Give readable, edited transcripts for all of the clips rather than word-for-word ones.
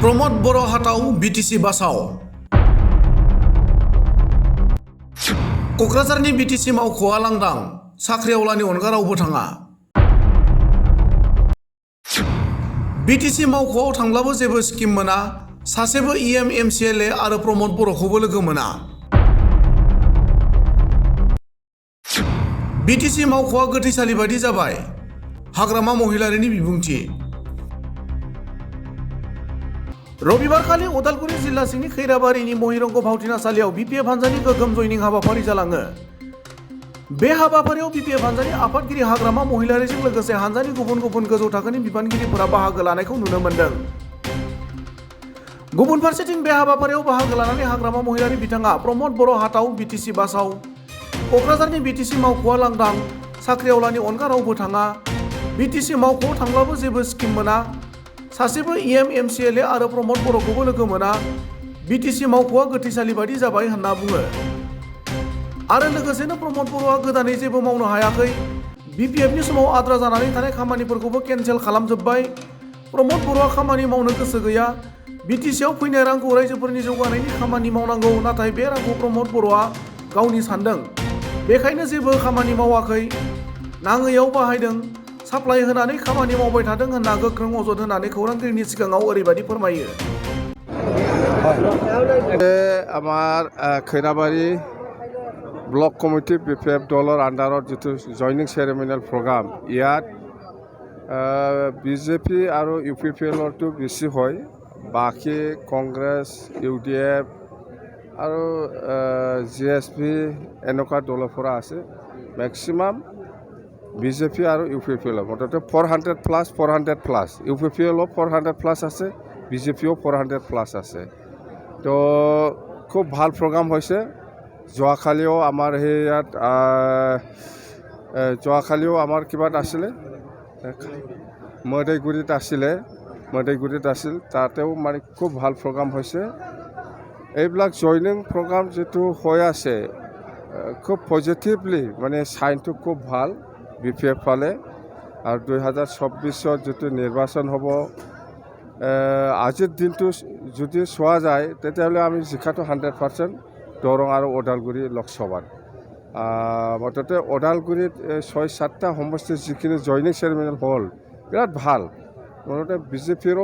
प्रमोद बर' हाटाव बिटिसि बासाव क'क्राझारनि बिटिसि मावख'आ लांदां साख्रिआवलानि अनगा रावबो थाङा। बिटिसि मावख'आव थांब्लाबो जेबो स्किम मोना, सासेबो इएम एमसिएलए आरो प्रमोद बर'खौबो लोगो मोना। बिटिसि मावख'आ गोथैसालि बायदि जाबाय, हाग्रामा महिलारिनि बिबुंथि। रबिबारखालि उदालगुरि जिल्ला सिंनि खैराबारिनि महिरंग भावथिनासालियाव बिपिएफ हान्जानि गोगोम जयनिं हाबाफारि जालाङो। बे हाबाफारियाव बिपिएफ हान्जानि आफादगिरि हाग्रामा महिलारिजों लोगोसे हान्जानि गुबुन गुबुन गोजौ थाखोनि बिबानगिरिफोरा बाहागो लानायखौ नुनो मोन्दों। गुबुन फारसेथिं बे हाबाफारियाव बाहागो लानानै हाग्रामा महिलारि बिथाङा प्रमोद बर' हाटाव बिटिसि बासाव क'क्राझारनि बिटिसि मावख'आ लांदां साख्रिआवलानि अनगा रावबो थाङा, बिटिसि मावख'आव थांब्लाबो जेबो स्किम मोना, सासेबो इएम एमसिएलए आरो प्रमोद बर'खौबो लोगो मोना, बिटिसि मावख'आ गोथैसालि बायदि जाबाय होनना बुङो। आरो लोगोसेनो प्रमोद बर'आ गोदानै जेबो मावनो हायाखै, बिपिएफनि समाव आद्रा जानानै थानाय खामानिफोरखौबो केन्सेल खालामजोब्बाय, प्रमोद बर'आ खामानि मावनो गोसो गैया, बिटिसिआव फैनाय रांखौ रायजोफोरनि जौगानायनि खामानि मावनांगौ, नाथाय बे रांखौ प्रमोद बर'आ गावनि सानदों, बेखायनो जेबो खामानि मावाखै, नाङैयाव बाहायदों, साप्लाय होनानै खामानि मावबाय थादों होनना गोख्रों अजद होनानै खौरांगिरिनि सिगाङाव ओरैबायदि फोरमायो। আমাৰ খৈৰাবাৰী ব্লক কমিটি বিপিএফ দলৰ আণ্ডাৰত যিটো জইনিং চেৰেমনিয়েল প্ৰগ্ৰাম, ইয়াত বিজেপি আৰু ইউপিপিএলৰটো বেছি হয়, বাকী কংগ্ৰেছ, ইউডিএফ আৰু জিএছপি এনেকুৱা দলৰ পৰা আছে। মেক্সিমাম বিজেপি আৰু ইউপিপিএল মুঠতে 400+, ইউপিপিএলও 400+ আছে, বিজেপিও 400+ আছে। তো খুব ভাল প্ৰগ্ৰাম হৈছে। যোৱাকালিও আমাৰ আমাৰ কিবাত আছিলে, মদৈগুৰিত আছিল, তাতেও মানে খুব ভাল প্ৰগ্ৰাম হৈছে। এইবিলাক জইনিং প্ৰগ্ৰাম যিটো হৈ আছে খুব পজিটিভলি, মানে চাইনটো খুব ভাল বিপিএফ ফালে। আৰু 2024 যিটো নিৰ্বাচন হ'ব, আজিৰ দিনটো যদি চোৱা যায় তেতিয়াহ'লে আমি জিকাটো 100% দৰং আৰু ওদালগুৰি লোকসভাত। মুঠতে ওদালগুৰিত 6-7টা সমষ্টিৰ যিখিনি জইনিং চেৰেমনিয়েল হ'ল বিৰাট ভাল। মুঠতে বিজেপিৰো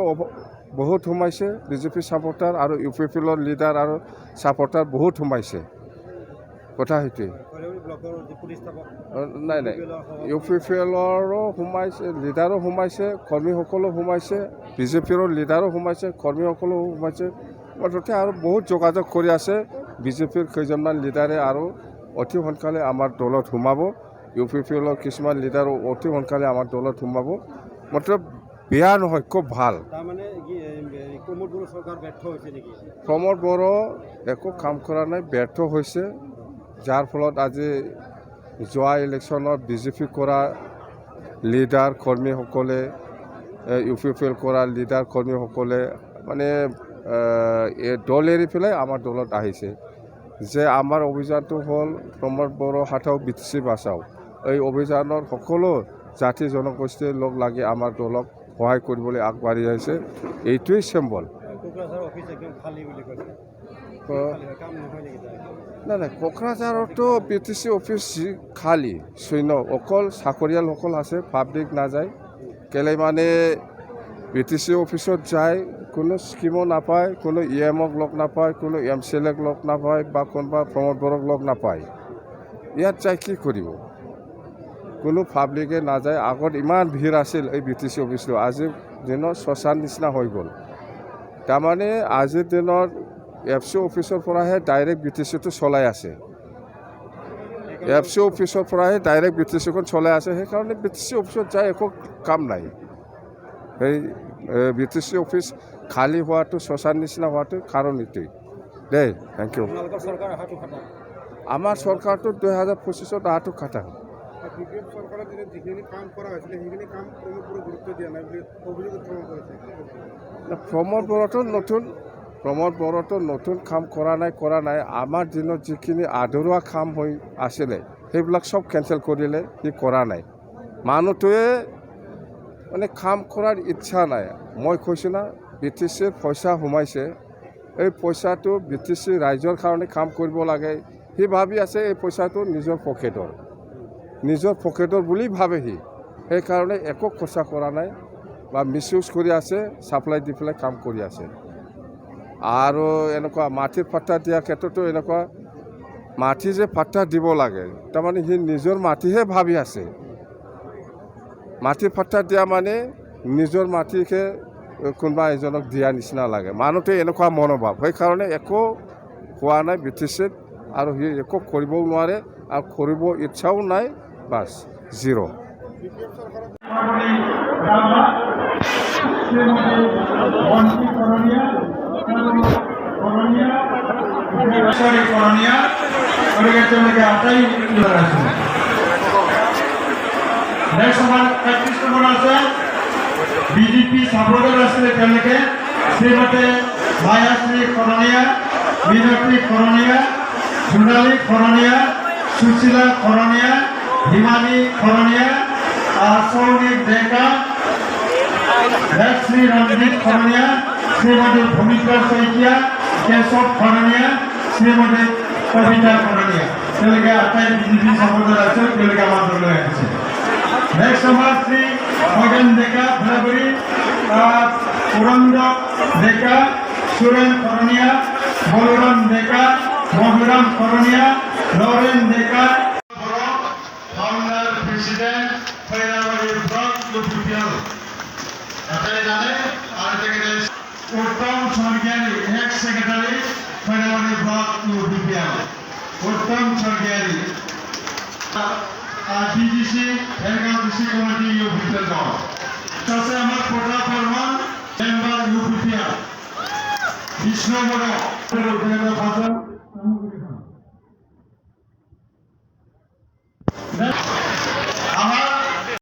বহুত সোমাইছে, বিজেপি ছাপৰ্টাৰ আৰু ইউপিপিএলৰ লিডাৰ আৰু ছাপৰ্টাৰ বহুত সোমাইছে। কথা সেইটোৱে নাই, ইউপিপিএলৰো সোমাইছে, লিডাৰো সোমাইছে, কৰ্মীসকলো সোমাইছে, বিজেপিৰো লিডাৰো সোমাইছে, কৰ্মীসকলো সোমাইছে। মুঠতে আৰু বহুত যোগাযোগ কৰি আছে বিজেপিৰ কেইজনমান লিডাৰে, আৰু অতি সোনকালে আমাৰ দলত সোমাব। ইউপিপিএলৰ কিছুমান লিডাৰো অতি সোনকালে আমাৰ দলত সোমাব। মুঠতে বেয়া নহয়, খুব ভাল। প্ৰমোদ বড়ো একো কাম কৰা নাই, ব্যৰ্থ হৈছে, যাৰ ফলত আজি যোৱা ইলেকশ্যনত বিজেপি কৰা লিডাৰ কৰ্মীসকলে, ইউপিপিএল কৰা লিডাৰ কৰ্মীসকলে মানে দল এৰি পেলাই আমাৰ দলত আহিছে। যে আমাৰ অভিযানটো হ'ল প্ৰমোদ বড়ো হাটাও বিটিসি বাচাও। এই অভিযানৰ সকলো জাতি জনগোষ্ঠীৰ লগ লাগি আমাৰ দলক সহায় কৰিবলৈ আগবাঢ়ি আহিছে, এইটোৱেই চিম্বল। নাই, কোকৰাঝাৰতো বিটিসি অফিচ খালী শূন্য, অকল চাকৰিয়ালসকল আছে, পাব্লিক নাযায়। কেলে মানে বিটিসি অফিচত যায় কোনো স্কিমো নাপায়, কোনো ইএমক লগ নাপায়, কোনো এমচিএলক লগ নাপায়, বা কোনোবা প্ৰমোদ বড়োক লগ নাপায়। ইয়াত যাই কি কৰিব? কোনো পাব্লিকে নাযায়। আগত ইমান ভিৰ আছিল এই বিটিসি অফিচটো, আজিৰ দিনত শ্মশান নিচিনা হৈ গ'ল। তাৰমানে আজিৰ দিনত এফচি অফিচৰ পৰাহে ডাইৰেক্ট বিটিচিটো চলাই আছে, এফচি অফিচৰ পৰাহে ডাইৰেক্ট বিটিচিখন চলাই আছে। সেইকাৰণে বিটিচি অফিচত যায় একো কাম নাই। সেই বিটিচি অফিচ খালী হোৱাটো, শ্মশান নিচিনা হোৱাটো কাৰণ এইটোৱেই দেই। Thank you. আমাৰ চৰকাৰটো 2025 অহাটো খাটা। প্ৰমোদ বড়োটো নতুন কাম কৰা নাই। আমাৰ দিনত যিখিনি আধৰুৱা কাম হৈ আছিলে সেইবিলাক চব কেঞ্চেল কৰিলে, সি কৰা নাই। মানুহটোৱে মানে কাম কৰাৰ ইচ্ছা নাই। মই কৈছোঁ না, BTCৰ পইচা সোমাইছে এই পইচাটো BTC ৰাইজৰ কাৰণে কাম কৰিব লাগে সি ভাবি আছে এই পইচাটো নিজৰ পকেটৰ বুলি ভাবে সি সেইকাৰণে একো খৰচা কৰা নাই বা মিছইউজ কৰি আছে ছাপ্লাই দি পেলাই কাম কৰি আছে আৰু এনেকুৱা মাটিৰ পাট্টা দিয়া ক্ষেত্ৰতো এনেকুৱা মাটি যে পাট্টা দিব লাগে তাৰমানে সি নিজৰ মাটিহে ভাবি আছে মাটিৰ পাট্টা দিয়া মানে নিজৰ মাটিকে কোনোবা এজনক দিয়া নিচিনা লাগে মানুহটো এনেকুৱা মনোভাৱ সেইকাৰণে একো হোৱা নাই BTCত আৰু সি একো কৰিবও নোৱাৰে আৰু কৰিব ইচ্ছাও নাই বাছ জিৰ' BJP supporter আসলে কেনকে শ্রীমতী মায়াশ্রী করণিয়া মিনতি করণিয়া সোনালী করণিয়া সুশীলা করণিয়া হিমানী করণিয়া সৌনিক ডেকা শ্রী রঞ্জিত করণিয়া শ্রীমতী ভূমিকা শইকিয়া কেশব করণিয়া শ্রীমতী কবিতা করণিয়া তেলকে আটাই BJP supporter আছে তেলকে আমার দলে আছে নেক্সট আমার শ্রী মগেন ডেকা ভলাবুড়ি পুরন্দ ডেকা সুরেন করণিয়া বলরাম ডেকা মধুরাম করণিয়া নরেন ডেকা ফাউন্ডার প্রেসিডেন্ট ফৈরাবাড়ি ব্লক লুপিয়াল আপনারা জানেন আর থেকে উত্তম স্বর্গিয়ানী এক্স সেক্রেটারি ফৈরাবাড়ি ব্লক লুপিয়াল উত্তম স্বর্গিয়ানী DGC Helgaon District Committee Lupitial Gaon. Sase Amar Kota Farman Member Lupitial. Vishnu Mono.